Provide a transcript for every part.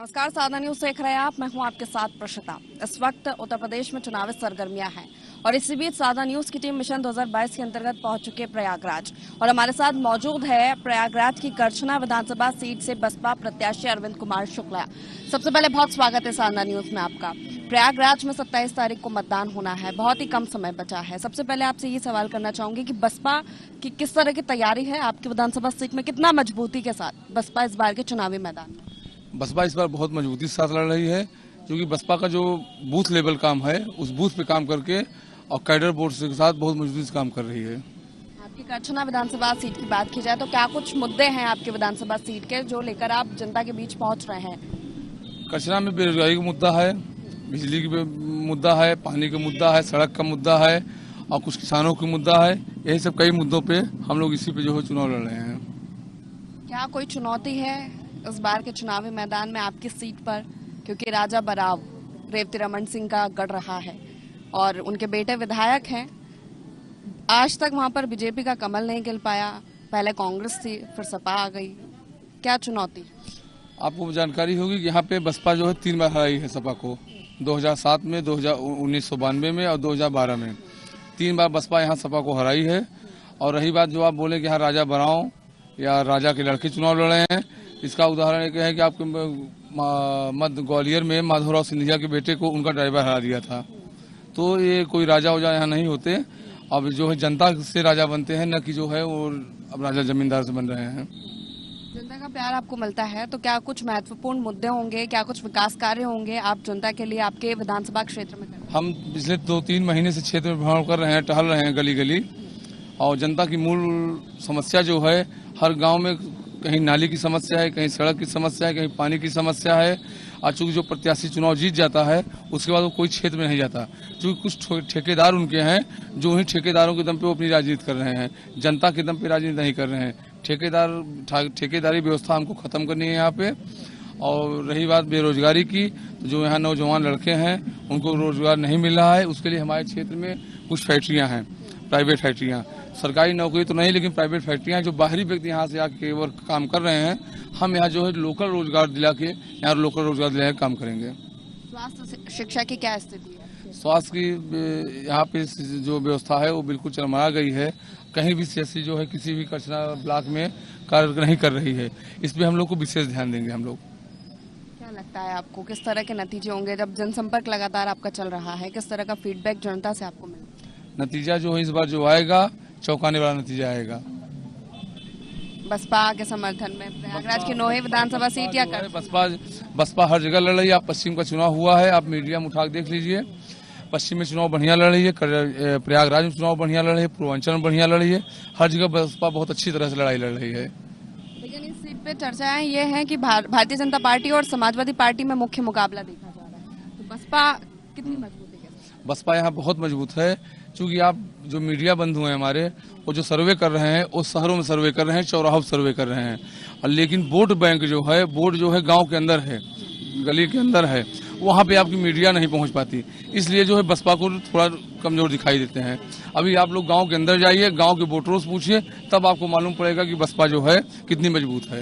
नमस्कार, साधना न्यूज देख रहे हैं आप। मैं हूं आपके साथ प्रशिता। इस वक्त उत्तर प्रदेश में चुनावी सरगर्मियां हैं और इसी बीच साधना न्यूज की टीम मिशन 2022 के अंतर्गत पहुंच चुके प्रयागराज और हमारे साथ मौजूद है प्रयागराज की करछना विधानसभा सीट से बसपा प्रत्याशी अरविंद कुमार शुक्ला। सबसे पहले बहुत स्वागत है साधना न्यूज में आपका। प्रयागराज में 27 तारीख को मतदान होना है, बहुत ही कम समय बचा है। सबसे पहले आपसे ये सवाल करना चाहूंगी कि बसपा की किस तरह की तैयारी है आपकी विधानसभा सीट में, कितना मजबूती के साथ बसपा इस बार के चुनावी मैदान में? बसपा इस बार बहुत मजबूती के साथ लड़ रही है, क्योंकि बसपा का जो बूथ लेवल काम है उस बूथ पे काम करके और कैडर बोर्ड के साथ बहुत मजबूती से काम कर रही है। आपकी करछना विधानसभा सीट की बात की जाए तो क्या कुछ मुद्दे हैं आपके विधानसभा सीट के जो लेकर आप जनता के बीच पहुंच रहे हैं? करछना में बेरोजगारी का मुद्दा है, बिजली का मुद्दा है, पानी का मुद्दा है, सड़क का मुद्दा है और कुछ किसानों का मुद्दा है। यही सब कई मुद्दों पे हम लोग इसी पे जो है चुनाव लड़ रहे हैं। क्या कोई चुनौती है इस बार के चुनावी मैदान में आपकी सीट पर, क्योंकि राजा बराव रेवती रमन सिंह का गढ़ रहा है और उनके बेटे विधायक हैं। आज तक वहां पर बीजेपी का कमल नहीं गिल पाया, पहले कांग्रेस थी फिर सपा आ गई। क्या चुनौती? आपको जानकारी होगी कि यहाँ पे बसपा जो है 3 बार हराई है सपा को, 2007 में, 1992 में और 2012 में। 3 बार बसपा यहाँ सपा को हराई है। और रही बात जो आप बोले कि यहाँ राजा बराव या राजा के लड़के चुनाव लड़ रहे हैं, इसका उदाहरण एक है कि आपके मध्य ग्वालियर में माधवराव सिंधिया के बेटे को उनका ड्राइवर हरा दिया था। तो ये कोई राजा वजा यहाँ नहीं होते, अब जो है जनता से राजा बनते हैं, न कि जो है वो अब राजा जमींदार से बन रहे हैं। जनता का प्यार आपको मिलता है तो क्या कुछ महत्वपूर्ण मुद्दे होंगे, क्या कुछ विकास कार्य होंगे आप जनता के लिए आपके विधानसभा क्षेत्र में करें? हम पिछले 2-3 महीने से क्षेत्र में भ्रमण कर रहे हैं, टहल रहे हैं गली गली, और जनता की मूल समस्या जो है हर गाँव में कहीं नाली की समस्या है, कहीं सड़क की समस्या है, कहीं पानी की समस्या है। और चूंकि जो प्रत्याशी चुनाव जीत जाता है उसके बाद वो कोई क्षेत्र में नहीं जाता, क्योंकि कुछ ठेकेदार उनके हैं जो ही ठेकेदारों के दम पे वो अपनी राजनीति कर रहे हैं, जनता के दम पे राजनीति नहीं कर रहे हैं। ठेकेदारी व्यवस्था हमको खत्म करनी है यहाँ पे। और रही बात बेरोजगारी की, तो जो यहाँ नौजवान लड़के हैं उनको रोजगार नहीं मिल रहा है, उसके लिए हमारे क्षेत्र में कुछ फैक्ट्रियाँ हैं, प्राइवेट फैक्ट्रियाँ, सरकारी नौकरी तो नहीं लेकिन प्राइवेट फैक्ट्रियाँ जो बाहरी व्यक्ति यहाँ से आके वर्क काम कर रहे हैं, हम यहाँ जो है लोकल रोजगार दिला के यहाँ लोकल रोजगार दिला के काम करेंगे। स्वास्थ्य शिक्षा की क्या स्थिति है? स्वास्थ्य की यहाँ पे जो व्यवस्था है वो बिल्कुल चरमरा गई है। कहीं भी सीएससी जो है किसी भी करछना ब्लॉक में कार्य नहीं कर रही है, इस पर हम लोग को विशेष ध्यान देंगे। हम लोग क्या लगता है आपको किस तरह के नतीजे होंगे जब जनसंपर्क लगातार आपका चल रहा है, किस तरह का फीडबैक जनता से आपको मिलेगा? नतीजा जो है इस बार जो आएगा चौंकाने वाला नतीजा आएगा। बसपा के समर्थन में प्रयागराज की 9 विधानसभा सीट या बसपा हर जगह लड़ रही है। आप पश्चिम का चुनाव हुआ है, आप मीडिया में उठा के देख लीजिए, पश्चिम में चुनाव बढ़िया लड़ रही है, प्रयागराज में चुनाव बढ़िया लड़ रही है, पूर्वांचल में बढ़िया लड़ रही है, हर जगह बसपा बहुत अच्छी तरह से लड़ाई लड़ रही है। लेकिन इस सीट पे चर्चाएं ये हैं कि भारतीय जनता पार्टी और समाजवादी पार्टी में मुख्य मुकाबला देखा जा रहा है, तो बसपा कितनी मजबूत है? बसपा यहाँ बहुत मजबूत है, क्योंकि आप जो मीडिया बंधु हैं हमारे, वो जो सर्वे कर रहे हैं वो शहरों में सर्वे कर रहे हैं, चौराहों में सर्वे कर रहे हैं, और लेकिन वोट बैंक जो है गांव के अंदर है, गली के अंदर है, वहाँ पे आपकी मीडिया नहीं पहुँच पाती, इसलिए जो है बसपा को थोड़ा कमजोर दिखाई देते हैं। अभी आप लोग गाँव के अंदर जाइए, गाँव के वोटरों से पूछिए, तब आपको मालूम पड़ेगा कि बसपा जो है कितनी मजबूत है।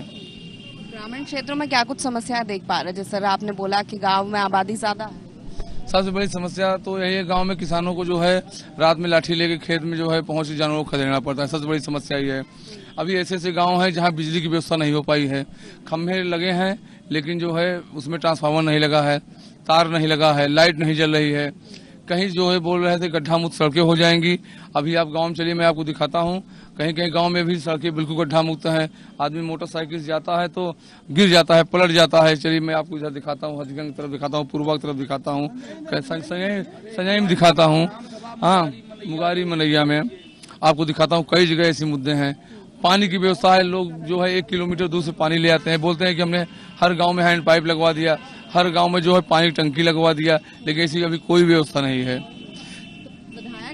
ग्रामीण क्षेत्रों में क्या कुछ समस्याएं देख पा रहे हैं? जिस तरह आपने बोला कि गाँव में आबादी ज्यादा है, सबसे बड़ी समस्या तो यही है, गांव में किसानों को जो है रात में लाठी लेके खेत में जो है पहुंच के जानवरों को खदेड़ना पड़ता है। सबसे बड़ी समस्या ये है। अभी ऐसे ऐसे गांव हैं जहां बिजली की व्यवस्था नहीं हो पाई है, खंभे लगे हैं लेकिन जो है उसमें ट्रांसफार्मर नहीं लगा है, तार नहीं लगा है, लाइट नहीं जल रही है। कहीं जो है बोल रहे थे गड्ढा मुक्त सड़कें हो जाएंगी, अभी आप गाँव में चलिए, मैं आपको दिखाता हूँ, कहीं कहीं गांव में भी सड़कें बिल्कुल गड्ढा मुक्त हैं। आदमी मोटरसाइकिल से जाता है तो गिर जाता है, पलट जाता है। चलिए मैं आपको इधर दिखाता हूँ, हजगंज की तरफ दिखाता हूँ, पूर्वा की तरफ दिखाता हूँ, संजय में दिखाता हूँ, हाँ मुगारी मनैया में आपको दिखाता हूँ। कई जगह ऐसे मुद्दे हैं। पानी की व्यवस्था है, लोग जो है 1 किलोमीटर दूर से पानी ले आते हैं, बोलते हैं कि हमने हर गाँव में हैंड पाइप लगवा दिया, हर गाँव में जो है पानी की टंकी लगवा दिया, लेकिन ऐसी अभी कोई व्यवस्था नहीं है।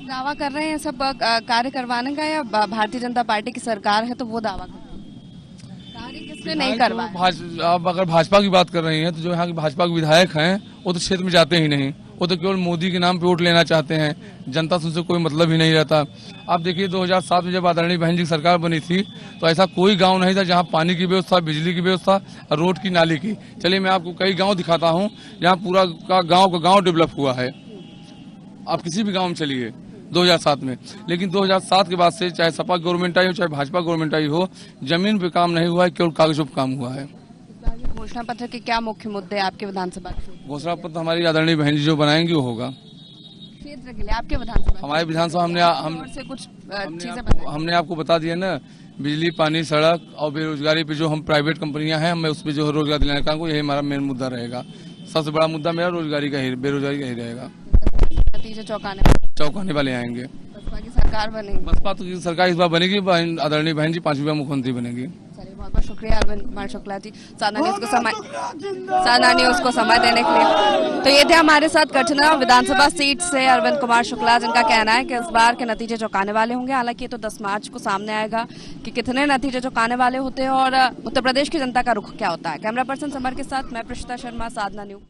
दावा कर रहे हैं सब कार्य करवाने का, या भारतीय जनता पार्टी की सरकार है तो वो दावा कर रहे हैं? कार्य किसने नहीं करवाया? आप अगर भाजपा की बात कर रही हैं तो जो यहाँ के भाजपा के विधायक हैं वो तो क्षेत्र में जाते ही नहीं, वो तो केवल मोदी के नाम पे वोट लेना चाहते हैं, जनता से उनसे कोई मतलब ही नहीं रहता। आप देखिए 2007 में जब आदरणीय बहन जी की सरकार बनी थी तो ऐसा कोई गांव नहीं था जहां पानी की व्यवस्था, बिजली की व्यवस्था और रोड की, नाली की। चलिए मैं आपको कई गांव दिखाता हूं जहां पूरा का गांव डेवलप हुआ है। आप किसी भी गांव में चलिए 2007 में, लेकिन 2007 के बाद से चाहे सपा गवर्नमेंट आई हो चाहे भाजपा गवर्नमेंट आई हो, जमीन पे काम नहीं हुआ है, केवल कागजों पर काम हुआ है। घोषणा पत्र के क्या मुख्य मुद्दे हैं आपके विधानसभा क्षेत्र? घोषणा पत्र हमारी आदरणीय बहन जी जो बनाएंगी वो होगा। क्षेत्र के लिए आपके विधानसभा हमारे विधानसभा से कुछ चीजें बताएं। हमने आपको बता दिया ना, बिजली, पानी, सड़क और बेरोजगारी पे जो हम प्राइवेट कंपनियां हैं, हमें उस पर जो रोजगार दिलाने का, यही हमारा मेन मुद्दा रहेगा। सबसे बड़ा मुद्दा मेरा रोजगारी का ही, बेरोजगारी का ही रहेगा। नतीजे चौंकाने वाले आएंगे। बसपा की सरकार बनेगी। बसपा की सरकार इस बार बनेगी, आदरणीय बहन जी 5वीं बार मुख्यमंत्री बनेगी। चलिए बहुत बहुत शुक्रिया अरविंद कुमार शुक्ला जी, साधना न्यूज को समय देने के लिए। तो ये थे हमारे साथ कटना विधानसभा सीट से अरविंद कुमार शुक्ला, जिनका कहना है कि इस बार के नतीजे चौंकाने वाले होंगे। हालांकि ये तो 10 मार्च को सामने आएगा कि कितने नतीजे चौंकाने वाले होते हैं और उत्तर प्रदेश की जनता का रुख क्या होता है। कैमरा पर्सन समर के साथ मैं प्रशिता शर्मा, साधना न्यूज।